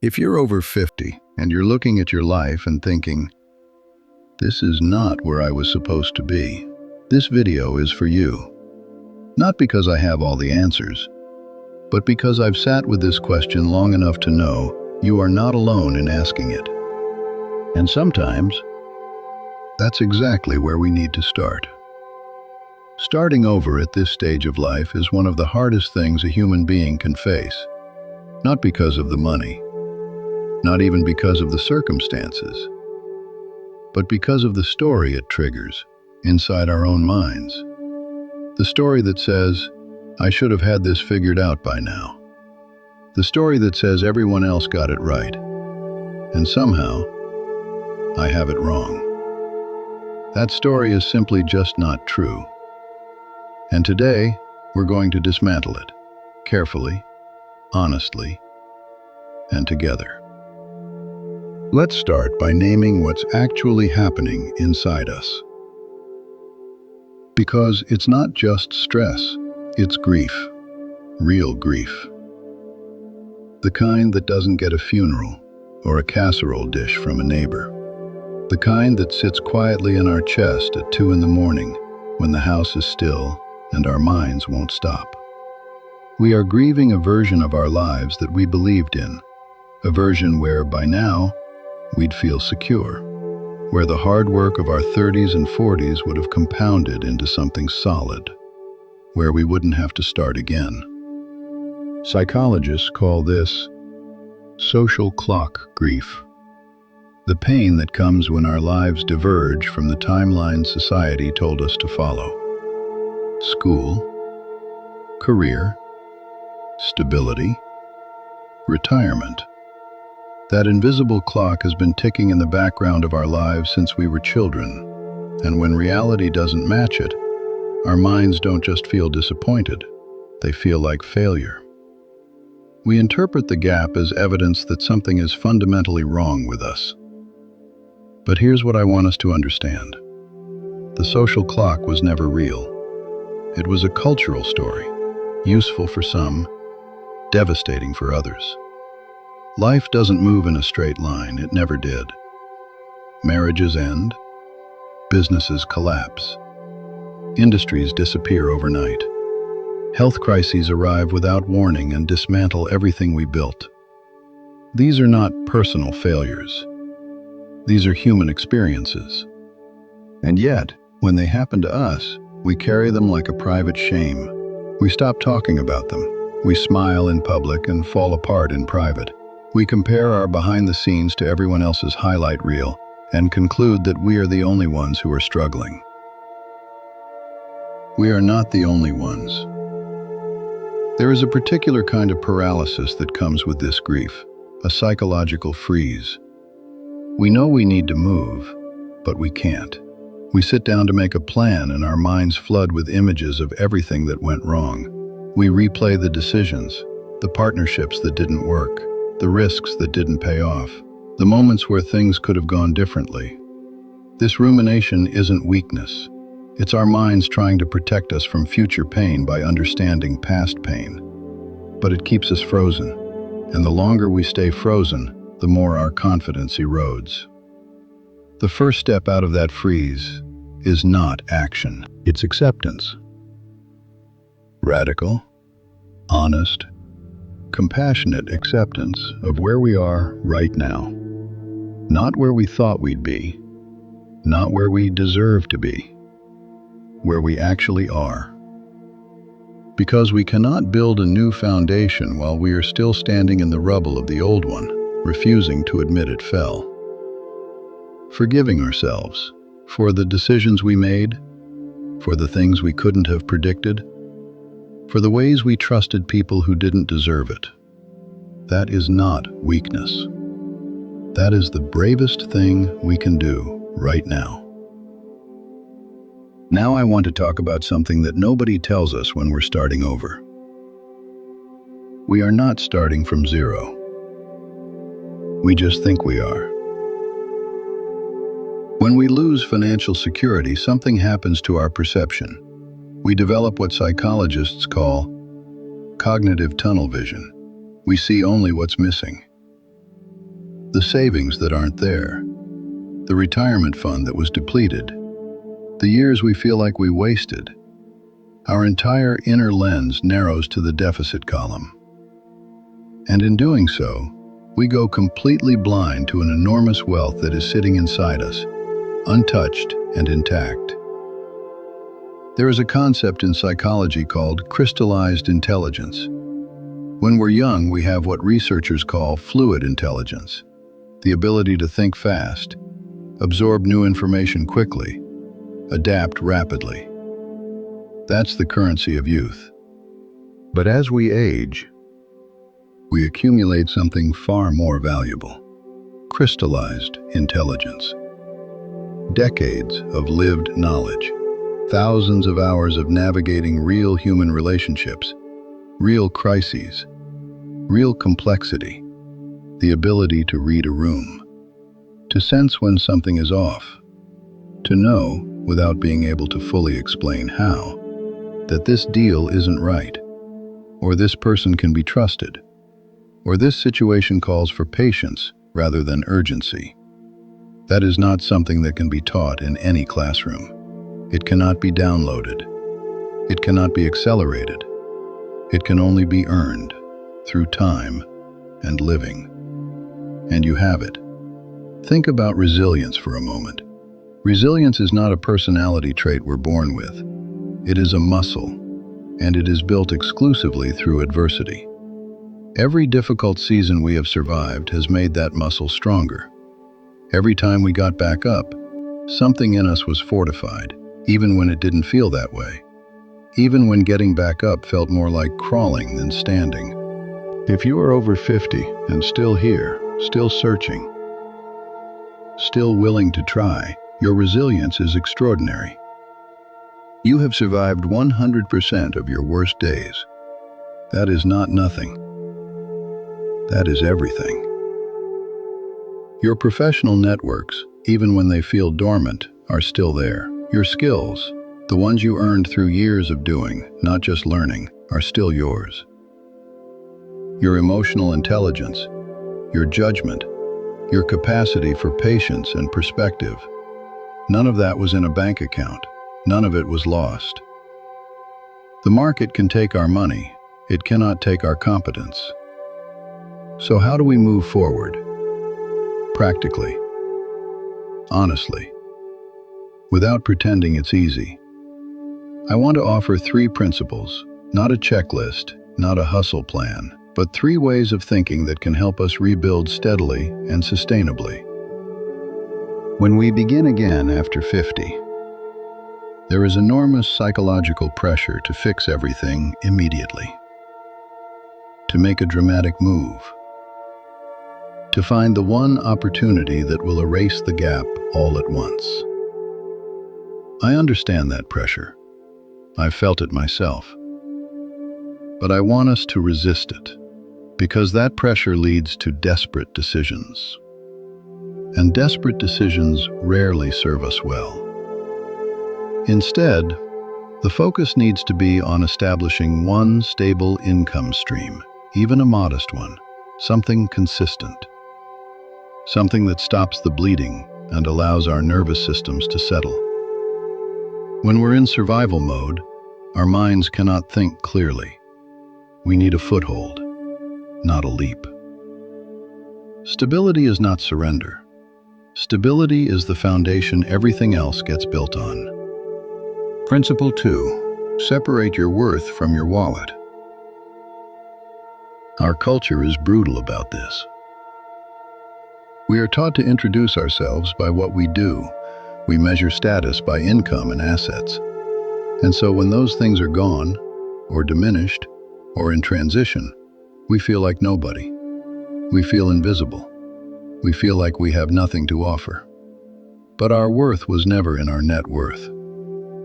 If you're over 50 and you're looking at your life and thinking, this is not where I was supposed to be, this video is for you. Not because I have all the answers, but because I've sat with this question long enough to know you are not alone in asking it. And sometimes, that's exactly where we need to start. Starting over at this stage of life is one of the hardest things a human being can face. Not because of the money, not even because of the circumstances, but because of the story it triggers inside our own minds. The story that says, I should have had this figured out by now. The story that says everyone else got it right, and somehow, I have it wrong. That story is simply just not true. And today, we're going to dismantle it, carefully, honestly, and together. Let's start by naming what's actually happening inside us. Because it's not just stress, it's grief, real grief. The kind that doesn't get a funeral or a casserole dish from a neighbor. The kind that sits quietly in our chest at 2 a.m. when the house is still and our minds won't stop. We are grieving a version of our lives that we believed in, a version where, by now, we'd feel secure, where the hard work of our 30s and 40s would have compounded into something solid, where we wouldn't have to start again. Psychologists call this social clock grief, the pain that comes when our lives diverge from the timeline society told us to follow. School, career, stability, retirement. That invisible clock has been ticking in the background of our lives since we were children, and when reality doesn't match it, our minds don't just feel disappointed, they feel like failure. We interpret the gap as evidence that something is fundamentally wrong with us. But here's what I want us to understand. The social clock was never real. It was a cultural story, useful for some, devastating for others. Life doesn't move in a straight line, it never did. Marriages end, businesses collapse, industries disappear overnight. Health crises arrive without warning and dismantle everything we built. These are not personal failures. These are human experiences. And yet, when they happen to us, we carry them like a private shame. We stop talking about them. We smile in public and fall apart in private. We compare our behind the scenes to everyone else's highlight reel and conclude that we are the only ones who are struggling. We are not the only ones. There is a particular kind of paralysis that comes with this grief, a psychological freeze. We know we need to move, but we can't. We sit down to make a plan and our minds flood with images of everything that went wrong. We replay the decisions, the partnerships that didn't work, the risks that didn't pay off, the moments where things could have gone differently. This rumination isn't weakness. It's our minds trying to protect us from future pain by understanding past pain. But it keeps us frozen, and the longer we stay frozen, the more our confidence erodes. The first step out of that freeze is not action, it's acceptance. Radical, honest, compassionate acceptance of where we are right now. Not where we thought we'd be, not where we deserve to be, where we actually are. Because we cannot build a new foundation while we are still standing in the rubble of the old one, refusing to admit it fell. Forgiving ourselves for the decisions we made, for the things we couldn't have predicted, for the ways we trusted people who didn't deserve it. That is not weakness. That is the bravest thing we can do right now. Now I want to talk about something that nobody tells us when we're starting over. We are not starting from zero. We just think we are. When we lose financial security, something happens to our perception. We develop what psychologists call cognitive tunnel vision. We see only what's missing. The savings that aren't there, the retirement fund that was depleted, the years we feel like we wasted. Our entire inner lens narrows to the deficit column. And in doing so, we go completely blind to an enormous wealth that is sitting inside us, untouched and intact. There is a concept in psychology called crystallized intelligence. When we're young, we have what researchers call fluid intelligence, the ability to think fast, absorb new information quickly, adapt rapidly. That's the currency of youth. But as we age, we accumulate something far more valuable: crystallized intelligence. Decades of lived knowledge, thousands of hours of navigating real human relationships, real crises, real complexity, the ability to read a room, to sense when something is off, to know, without being able to fully explain how, that this deal isn't right, or this person can be trusted, or this situation calls for patience rather than urgency. That is not something that can be taught in any classroom. It cannot be downloaded. It cannot be accelerated. It can only be earned through time and living. And you have it. Think about resilience for a moment. Resilience is not a personality trait we're born with. It is a muscle, and it is built exclusively through adversity. Every difficult season we have survived has made that muscle stronger. Every time we got back up, something in us was fortified, even when it didn't feel that way. Even when getting back up felt more like crawling than standing. If you are over 50 and still here, still searching, still willing to try, your resilience is extraordinary. You have survived 100% of your worst days. That is not nothing. That is everything. Your professional networks, even when they feel dormant, are still there. Your skills, the ones you earned through years of doing, not just learning, are still yours. Your emotional intelligence, your judgment, your capacity for patience and perspective, none of that was in a bank account. None of it was lost. The market can take our money. It cannot take our competence. So how do we move forward? Practically. Honestly. Without pretending it's easy. I want to offer 3 principles, not a checklist, not a hustle plan, but 3 ways of thinking that can help us rebuild steadily and sustainably. When we begin again after 50, there is enormous psychological pressure to fix everything immediately, to make a dramatic move, to find the one opportunity that will erase the gap all at once. I understand that pressure. I've felt it myself. But I want us to resist it, because that pressure leads to desperate decisions. And desperate decisions rarely serve us well. Instead, the focus needs to be on establishing one stable income stream, even a modest one, something consistent, something that stops the bleeding and allows our nervous systems to settle. When we're in survival mode, our minds cannot think clearly. We need a foothold, not a leap. Stability is not surrender. Stability is the foundation everything else gets built on. Principle 2. Separate your worth from your wallet. Our culture is brutal about this. We are taught to introduce ourselves by what we do. We measure status by income and assets. And so when those things are gone, or diminished, or in transition, we feel like nobody. We feel invisible. We feel like we have nothing to offer. But our worth was never in our net worth.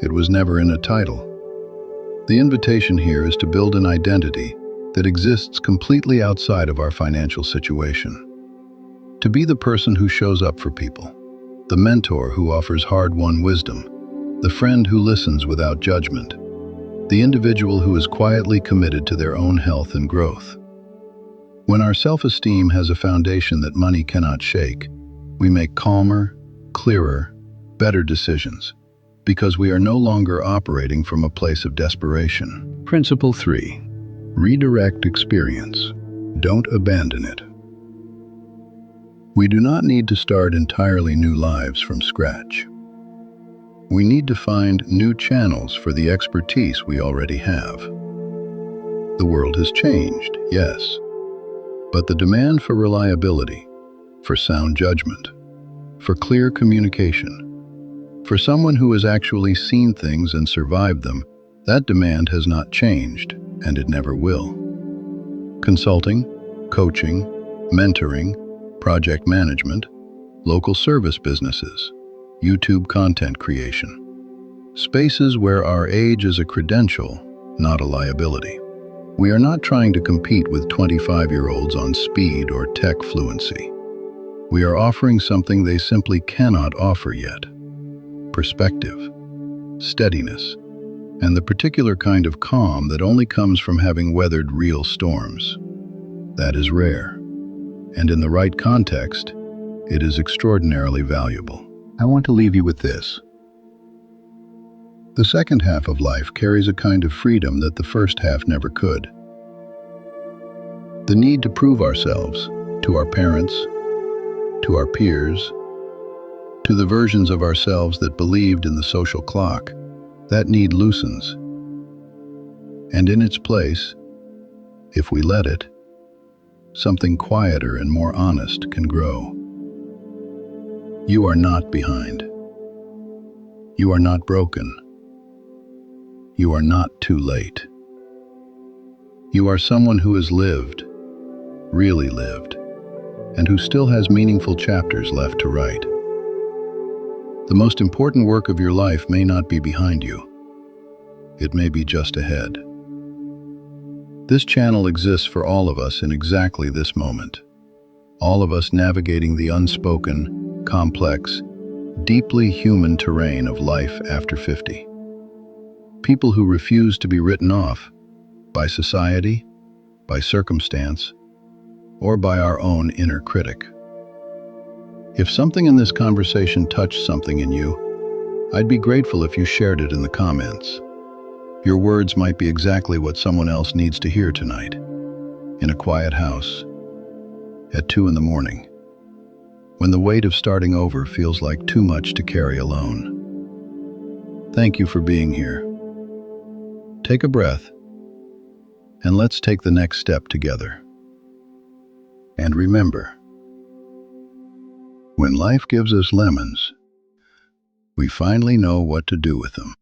It was never in a title. The invitation here is to build an identity that exists completely outside of our financial situation. To be the person who shows up for people, the mentor who offers hard-won wisdom, the friend who listens without judgment, the individual who is quietly committed to their own health and growth. When our self-esteem has a foundation that money cannot shake, we make calmer, clearer, better decisions, because we are no longer operating from a place of desperation. Principle 3. Redirect experience. Don't abandon it. We do not need to start entirely new lives from scratch. We need to find new channels for the expertise we already have. The world has changed, yes, but the demand for reliability, for sound judgment, for clear communication, for someone who has actually seen things and survived them, that demand has not changed, and it never will. Consulting, coaching, mentoring, project management, local service businesses, YouTube content creation. Spaces where our age is a credential, not a liability. We are not trying to compete with 25-year-olds on speed or tech fluency. We are offering something they simply cannot offer yet: perspective, steadiness, and the particular kind of calm that only comes from having weathered real storms. That is rare, and in the right context, it is extraordinarily valuable. I want to leave you with this. The second half of life carries a kind of freedom that the first half never could. The need to prove ourselves to our parents, to our peers, to the versions of ourselves that believed in the social clock, that need loosens. And in its place, if we let it, something quieter and more honest can grow. You are not behind. You are not broken. You are not too late. You are someone who has lived, really lived, and who still has meaningful chapters left to write. The most important work of your life may not be behind you. It may be just ahead. This channel exists for all of us in exactly this moment. All of us navigating the unspoken, complex, deeply human terrain of life after 50. People who refuse to be written off by society, by circumstance, or by our own inner critic. If something in this conversation touched something in you, I'd be grateful if you shared it in the comments. Your words might be exactly what someone else needs to hear tonight, in a quiet house, at 2 in the morning, when the weight of starting over feels like too much to carry alone. Thank you for being here. Take a breath, and let's take the next step together. And remember, when life gives us lemons, we finally know what to do with them.